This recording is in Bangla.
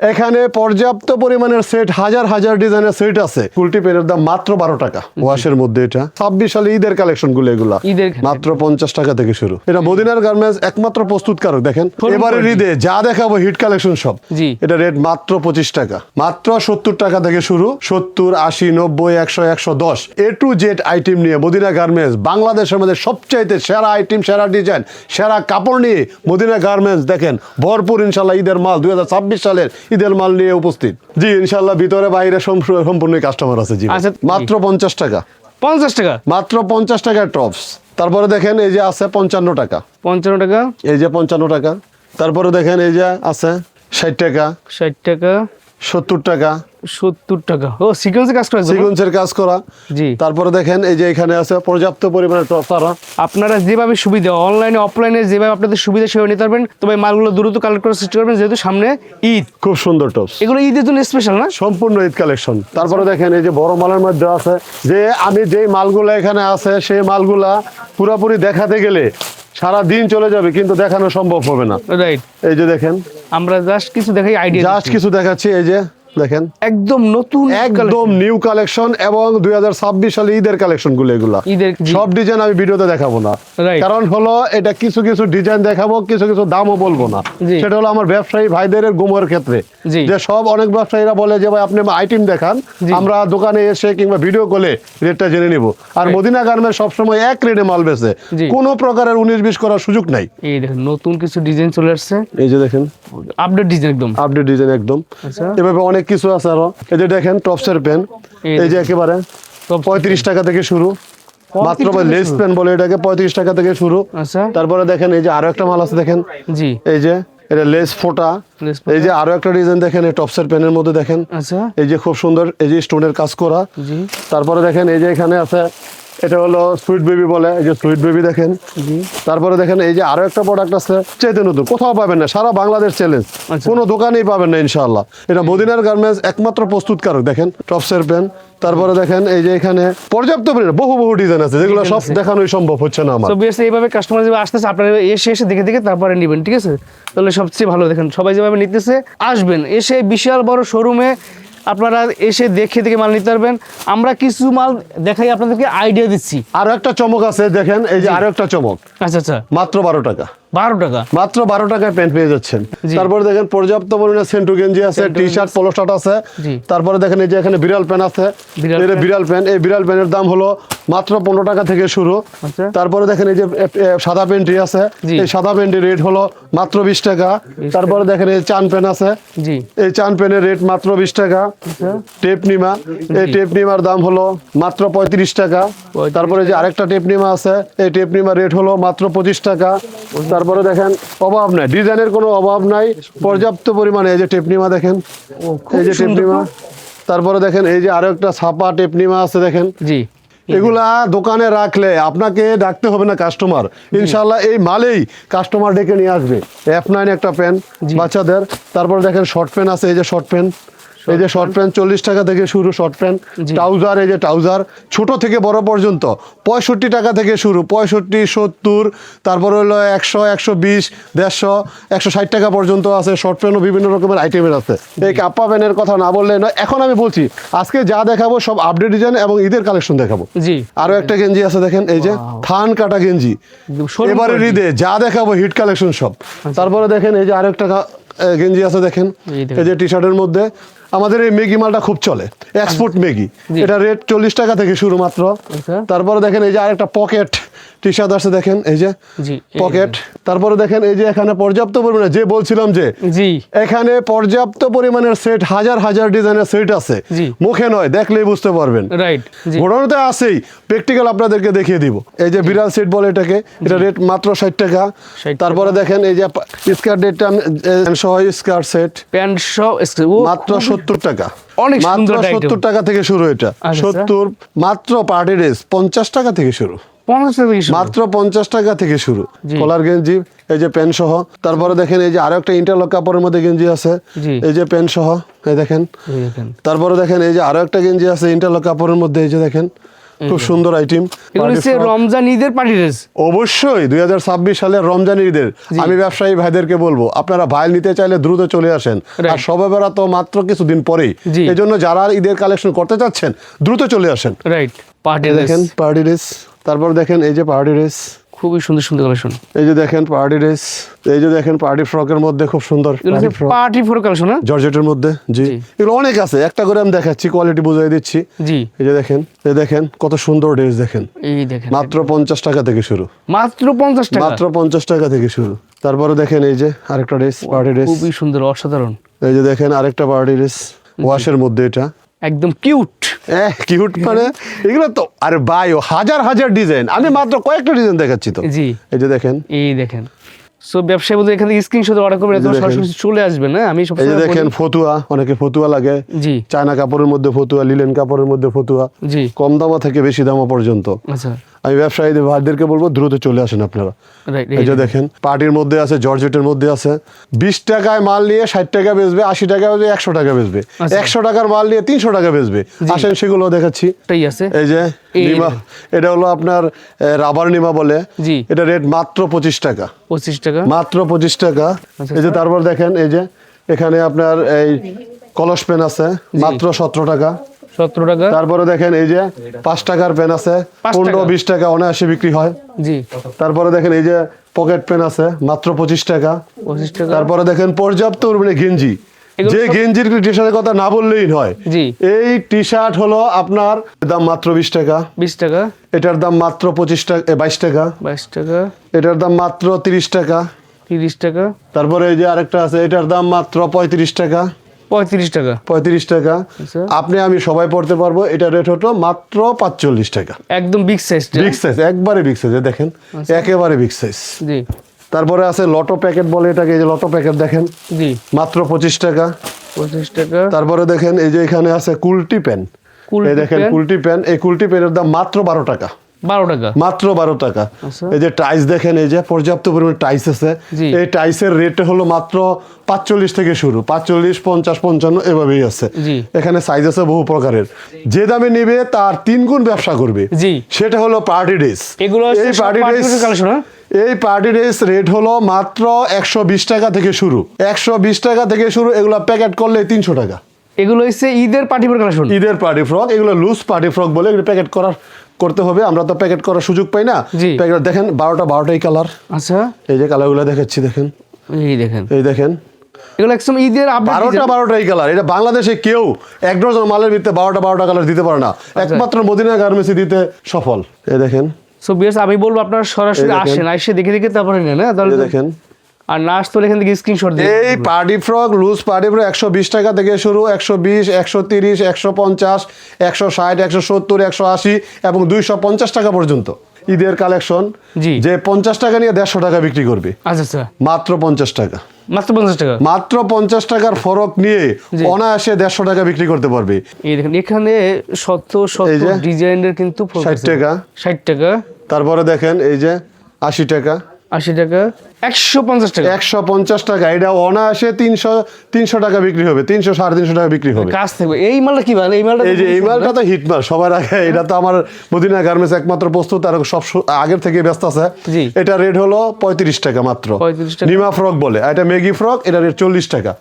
এখানে পর্যাপ্ত পরিমাণের সেট, হাজার হাজার ডিজাইনের সেট আছে। কুলটি পেনের দাম মাত্র 12 টাকা। ওয়াশের মধ্যে এটা 26 সালে ঈদের কালেকশন গুলো, এগুলা মাত্র 50 টাকা থেকে শুরু। এটা মদিনার গার্মেন্টস একমাত্র প্রস্তুতকারক। দেখেন এবারে ঈদে যা দেখাবো হিট কালেকশন সব। এটা রেট মাত্র 25 টাকা, মাত্র 70 টাকা থেকে শুরু। 70, 80, 90, 100, 110 এ টু জেড আইটেম নিয়ে মদিনা গার্মেন্টস বাংলাদেশের মধ্যে সবচাইতে সেরা আইটেম, সেরা ডিজাইন, সেরা কাপড় নিয়ে মদিনা গার্মেন্টস দেখেন ভরপুর ইনশাল্লাহ ঈদের মাল 2026 সালের ঈদের মাল নিয়ে উপস্থিত। জি ইনশাল্লাহ ভিতরে বাইরে সম্পূর্ণ কাস্টমার আছে। জি মাত্র 50 টাকা। 50 টাকা মাত্র 50 টাকার টপস। তারপরে দেখেন এই যে আছে 55 টাকা। 55 টাকা, এই যে 55 টাকা। তারপরে দেখেন এই যে আছে 60 টাকা, 60 টাকা, 70 টাকা, 70 টাকা। ও সিকোয়েন্সের কাজ করা, সিকোয়েন্সের কাজ করা। জি। তারপরে দেখেন এই যে এখানে আছে পর্যাপ্ত পরিমাণে টপস। আপনারা যেভাবে সুবিধা অনলাইনে অফলাইনে যেভাবে আপনাদের সুবিধা সেভাবে নিতে পারবেন। তবে মালগুলো দ্রুত কালেক্ট করার চেষ্টা করবেন, যেহেতু সামনে ঈদ। খুব সুন্দর টপস, এগুলো ঈদের জন্য স্পেশাল না, সম্পূর্ণ ঈদ কালেকশন। তারপরে দেখেন এই যে বড় মালের মধ্যে আছে, যে আমি যেই মালগুলো এখানে আছে সেই মালগুলা পুরোপুরি দেখাতে গেলে সারা দিন চলে যাবে, কিন্তু দেখানো সম্ভব হবে না। রাইট। এই যে দেখেন আমরা জাস্ট কিছু দেখাই, আইডিয়া জাস্ট কিছু দেখাচ্ছি। এই যে দেখেন একদম নতুন, একদম নিউ কালেকশন এবং 2026 সালে ঈদের কালেকশন গুলো। এগুলা ঈদের সব ডিজাইন আমি ভিডিওতে দেখাবো না, কারণ হলো এটা কিছু কিছু ডিজাইন দেখাবো, কিছু কিছু দামও বলবো না। সেটা হলো আমার ব্যবসায়ী ভাইদের গুমের ক্ষেত্রে, যে সব অনেক ব্যবসায়ীরা বলে যে ভাই আপনি আইটেম দেখান, আমরা দোকানে এসে কিংবা ভিডিও কলে রেটটা জেনে নিব। আর মদিনা গার্মেন্টস সবসময় এক রেটে মাল বেচে, কোনো প্রকারের 19-20 করার সুযোগ নাই। এই দেখেন নতুন কিছু ডিজাইন চলে আসছে। এই যে দেখেন আপডেট ডিজাইন, একদম আপডেট ডিজাইন একদম। এভাবে অনেক কিছু আছে আরো। এই যে দেখেন টপসের পেন, এই যে একেবারে 35 টাকা থেকে শুরু। মাত্র লেস পেন বলে এটাকে, 35 টাকা থেকে শুরু। তারপরে দেখেন এই যে আরো একটা মাল আছে দেখেন, জি এই যে এটা লেস ফোটা। এই যে আরো একটা ডিজাইন দেখেন এই টপসের পেনের মধ্যে দেখেন, এই যে খুব সুন্দর এই যে স্টোনের কাজ করা। তারপরে দেখেন এই যে এখানে আছে, এটা হলো সুইট বেবি বলে, এই যে সুইট বেবি দেখেন। তারপরে দেখেন এই যে আরো একটা প্রোডাক্ট আছে, চাইতে নতুন, কোথাও পাবেন না, সারা বাংলাদেশ চ্যালেঞ্জ, কোনো দোকানেই পাবেন না ইনশাআল্লাহ। এটা মদিনার গার্মেন্টস একমাত্র প্রস্তুতকারক। দেখেন টপসের পেন। তারপরে দেখেন এই যে এখানে পর্যাপ্ত পরিমাণে বহু বহু ডিজাইন আছে, যেগুলো সব দেখানোই সম্ভব হচ্ছে না আমার। তো বেশ এইভাবে কাস্টমার যেভাবে আসতেছে আপনারা এসে দেখে দেখে তারপরে নেবেন, ঠিক আছে? তাহলে সবচেয়ে ভালো। দেখেন সবাই যেভাবে নিতেছে, আসবেন এসে বিশাল বড় শোরুমে আপনারা এসে দেখে দেখে মাল নিতে পারবেন। আমরা কিছু মাল দেখাই আপনাদেরকে, আইডিয়া দিচ্ছি। আরো একটা চমক আছে দেখেন, এই যে আরো একটা চমক। আচ্ছা আচ্ছা, মাত্র 12 টাকা। 12 টাকা, মাত্র 12 টাকায় প্যান্ট পেয়ে যাচ্ছেন। তারপরে দেখেন পর্যাপ্ত পরিমাণে সেন্টু গেঞ্জি আছে, টি শার্ট, পোলো শার্ট আছে। তারপরে দেখেন এই যে এখানে বিড়াল প্যান্ট আছে, বিড়াল প্যান্ট। এই বিড়াল প্যান্টের দাম হলো মাত্র 15 টাকা থেকে শুরু। তারপরে দেখেন এই যে সাদা প্যান্টই আছে, এই সাদা প্যান্টের রেট হলো মাত্র 20 টাকা। তারপরে দেখেন এই চান প্যান্ট আছে, এই চান প্যান্টের রেট মাত্র 20 টাকা। টেপ নিমা, এই টেপ নিমার দাম হলো মাত্র 35 টাকা। তারপরে যে আরেকটা টেপ নিমা আছে, এই টেপ নিমার রেট হলো মাত্র 25 টাকা। তারপরে দেখেন অভাব নাই, ডিজাইনের কোনো অভাব নাই, পর্যাপ্ত পরিমাণে। এই যে টেপনিমা দেখেন, এই যে টেপনিমা। তারপরে দেখেন এই যে আরো একটা ছাপা টেপনিমা আছে দেখেন। জি, এগুলা দোকানে রাখলে আপনাকে ডাকতে হবে না কাস্টমার, ইনশাআল্লাহ এই মালেই কাস্টমার ডেকে নিয়ে আসবে। F9 একটা পেন বাচ্চাদের। তারপরে দেখেন শর্ট পেন আছে, এই যে শর্ট পেন, এই যে শর্ট প্যান্ট 40 টাকা থেকে শুরু শর্ট প্যান্ট। ট্রাউজার, এই যে ট্রাউজার ছোট থেকে বড় পর্যন্ত 65 টাকা থেকে শুরু, 65, 70, তারপর হলো 100, 120, 150, 160 টাকা পর্যন্ত আছে। শর্ট প্যান্টও বিভিন্ন রকমের আইটেমের আছে। এই কাপ্পা প্যান্টের কথা না বললে নয়। এখন আমি বলছি আজকে যা দেখাবো সব আপডেট ডিজাইন এবং ঈদের কালেকশন দেখাবো। জি, আরো একটা গেঞ্জি আছে দেখেন, এই যে থান কাটা গেঞ্জি, এবারে ঈদে যা দেখাবো হিট কালেকশন সব। তারপরে দেখেন এই যে আরো একটা গেঞ্জি আছে দেখেন, এই যে টি শার্টের মধ্যে। আমাদের এই ম্যাগি মালটা খুব চলে, এক্সপোর্ট ম্যাগি। এটা রেট 40 টাকা থেকে শুরু মাত্র। তারপরে দেখেন এই যে আরেকটা পকেট টি শার্ট আছে দেখেন, এই যে পকেট। তারপরে দেখেন এই যে এখানে পর্যাপ্ত পরিমাণে, যে বলছিলাম যে এখানে পর্যাপ্ত পরিমাণের সেট, হাজার হাজার ডিজাইনের সেট আছে, মুখে নয় দেখলেই বুঝতে পারবেন। রাইট, ঘোড়ানোতে আছেই, প্র্যাকটিক্যাল আপনাদেরকে দেখিয়ে দিব। এই যে বিড়াল সেট বলে এটাকে, এটা রেট মাত্র 60 টাকা। তারপরে দেখেন এই যে স্কার্ট, ডেটটা সহ স্কার্ট সেট, প্যান্ট সহ মাত্র 70 টাকা। মাত্র 70 টাকা থেকে শুরু। এটা 70 মাত্র। পার্টি ড্রেস 50 টাকা থেকে শুরু, মাত্র 50 টাকা থেকে শুরু। কলার গেঞ্জি, এই যে প্যান্ট সহ। তারপরে দেখেন এই যে আরো একটা ইন্টারলক কাপড়ের মধ্যে গেঞ্জি আছে, এই যে প্যান্ট সহ, এই দেখেন। তারপরে দেখেন এই যে আরো একটা গেঞ্জি আছে ইন্টারলক কাপড়ের মধ্যে, এই যে দেখেন। খুব সুন্দর আইটেম। এগুলো হচ্ছে রমজান ঈদের পার্টি ড্রেস। অবশ্যই 2026 সালের রমজান ঈদের আমি ব্যবসায়ী ভাইদেরকে বলবো আপনারা ভাইল নিতে চাইলে দ্রুত চলে আসেন। আর শবে বরাত তো মাত্র কিছুদিন পরেই, এই জন্য যারা ঈদের কালেকশন করতে চাচ্ছেন দ্রুত চলে আসেন। রাইট, পার্টি দেখেন পার্টি ড্রেস, তারপর দেখেন এই যে পার্টি ড্রেস, খুবই সুন্দর সুন্দর কালেকশন। এই যে দেখেন পার্টি ড্রেস, এই যে দেখেন পার্টি ফ্রকের মধ্যে খুব সুন্দর পার্টি ফ্রক কালেকশন, না জর্জেটের মধ্যে। জি, এগুলো অনেক আছে, একটা করে আমি দেখাচ্ছি, কোয়ালিটি বুঝিয়ে দিচ্ছি। জি, এই যে দেখেন, এই দেখেন কত সুন্দর ড্রেস, দেখেন এই দেখেন মাত্র 50 টাকা থেকে শুরু, মাত্র 50 টাকা, মাত্র 50 টাকা থেকে শুরু। তারপরে দেখেন এই যে আরেকটা ড্রেস, পার্টি ড্রেস, খুবই সুন্দর, অসাধারণ। এই যে দেখেন আরেকটা পার্টি ড্রেস, ওয়াশের মধ্যে, এটা একদম কিউট। কিউট মানে এগুলো তো আরে ভাই হাজার হাজার ডিজাইন, আমি মাত্র কয়েকটা ডিজাইন দেখাচ্ছি তো। জি, এই যে দেখেন, এই দেখেন। সো ব্যবসায়ী বলতে এখানে স্ক্রিনশট অর্ডার করবেন, তো সরাসরি চলে আসবে না। আমি সব এই যে দেখেন ফতুয়া, অনেকে ফতুয়া লাগে, জি, চায়না কাপড়ের মধ্যে ফতুয়া, লিলেন কাপড়ের মধ্যে ফতুয়া, জি, কম দামা থেকে বেশি দামা পর্যন্ত। আচ্ছা, আমি ব্যবসায়ীদের ভাইদেরকে বলবো দ্রুত চলে আসেন আপনারা। রাইট, এই যে দেখেন পার্টির মধ্যে আছে, জর্জেটের মধ্যে আছে, 20 টাকায় মাল নিয়ে 60 টাকা বেচবে, 80 টাকা বেচবে, 100 টাকা বেচবে, 100 টাকার মাল নিয়ে 300 টাকা বেচবে। আসেন সেগুলো দেখাচ্ছি। এটাই আছে, এই যে নিমা, এটা হলো আপনার রাবার নিমা বলে, জি, এটা রেট মাত্র 25 টাকা, 25 টাকা, মাত্র 25 টাকা। এই যে তারপর দেখেন এই যে এখানে আপনার এই কলস পেন আছে মাত্র 17 টাকা, 17 টাকা। তারপরে দেখেন এই যে 5 টাকার পেন আছে, 15-20 টাকা অনায়াসে বিক্রি হয়। জি, তারপরে দেখেন এই যে পকেট পেন আছে মাত্র 25 টাকা, 25 টাকা। তারপরে দেখেন পর্যাপ্ত পরিমাণে গেঞ্জি, যে গেঞ্জির টি শার্টের কথা না বললেই নয়। জি, এই টি শার্ট হলো আপনার দাম মাত্র 20 টাকা, 20 টাকা, এটার দাম মাত্র 25 টাকা, 22 টাকা, 22 টাকা, এটার দাম মাত্র 30 টাকা, 30 টাকা, তারপরে এই যে আরেকটা আছে, এটার দাম মাত্র 35 টাকা, 35 টাকা, 35 টাকা। আচ্ছা, আপনি আমি সবাই পড়তে পারবো। এটা রেট হতো মাত্র 45 টাকা, একদম বিগ সাইজ, বিগ সাইজ, একবারে বিগ সাইজ, দেখেন একেবারে বিগ সাইজ। জি, তারপরে আছে লটো প্যাকেট বলে এটাকে, এই যে লটো প্যাকেট দেখেন জি, মাত্র 25 টাকা, 25 টাকা। তারপরে দেখেন এই যে এখানে আছে কুলটি পেন, এই দেখেন কুলটি পেন, এই কুলটি পেনের দাম মাত্র 12 টাকা, 12 টাকা, মাত্র 12 টাকা। আচ্ছা, এই যে টাইস দেখেন, এই যে পর্যাপ্ত পরিমাণে টাইস আছে, জি, এই টাইসের রেট হলো মাত্র 45 থেকে শুরু, 45, 50, 55 এভাবেই আছে। জি, এখানে সাইজ আছে বহু প্রকারের, যে দামে নেবে তার 3 গুণ ব্যবসা করবে। জি, সেটা হলো পার্টি ড্রেস। এগুলো এই পার্টি ড্রেস কালেকশন, হ্যাঁ, এই পার্টি ড্রেস রেট হলো মাত্র 120 টাকা থেকে শুরু, 120 টাকা থেকে শুরু। এগুলো প্যাকেট করলে 300 টাকা। এগুলো হচ্ছে ঈদের পার্টি ফ্রক কালেকশন, ঈদের পার্টি ফ্রক, এগুলো লুজ পার্টি ফ্রক বলে, এগুলো প্যাকেট করতে হবে, আমরা তো প্যাকেট করার সুযোগ পাই না। জি, প্যাকেট দেখেন 12টাই কালার। আচ্ছা, এই যে কালারগুলো দেখাচ্ছি, দেখেন, এই দেখেন, এই দেখেন এগুলো একদম ঈদের আপডেট, 12টাই কালার। এটা বাংলাদেশে কেউ 1 ডজন মালের ভিতরে 12টা কালার দিতে পারে না, একমাত্র মদিনা গার্মেন্টসে দিতে সফল। এই দেখেন। সো বিয়ার্স, আমি বলবো আপনারা সরাসরি আসেন, এসে দেখে দেখে তারপরে নেন, হ্যাঁ, তাহলে দেখেন। আর না আসতো এখান থেকে স্ক্রিনশট দিয়ে। এই party frock, loose party frock 120 টাকা থেকে শুরু, 120, 130, 150, 160, 170, 180 এবং 250 টাকা পর্যন্ত ঈদের কালেকশন। জি, যে 50 টাকা নিয়ে 150 টাকা বিক্রি করবে, আচ্ছা, আচ্ছা, মাত্র 50 টাকা, মাত্র 50 টাকা, মাত্র 50 টাকার ফরক নিয়ে অনায়াসে 150 টাকা বিক্রি করতে পারবে। এই দেখেন এখানে শত শত ডিজাইনের কিন্তু 60 টাকা, 60 টাকা, তারপরে দেখেন এই যে 80 টাকা, 80 টাকা, 150 টাকা, 150 টাকা। এটা অনায়াসে 300 টাকা বিক্রি হবে, 300, 350 টাকা বিক্রি হবে। কাজ থাকবে। এই মালটা কি মানে, এই মালটা এই যে এই মালটা তো হিট মাল সবার আগে, এটা তো আমার মদিনা গার্মেন্টস একমাত্র প্রস্তুত, আর সব আগের থেকে ব্যস্ত আছে। জি, এটা রেট হলো 35 টাকা মাত্র, 35 টাকা, নিমা ফ্রক বলে, এটা মেগি ফ্রক, এটা রেট 40 টাকা,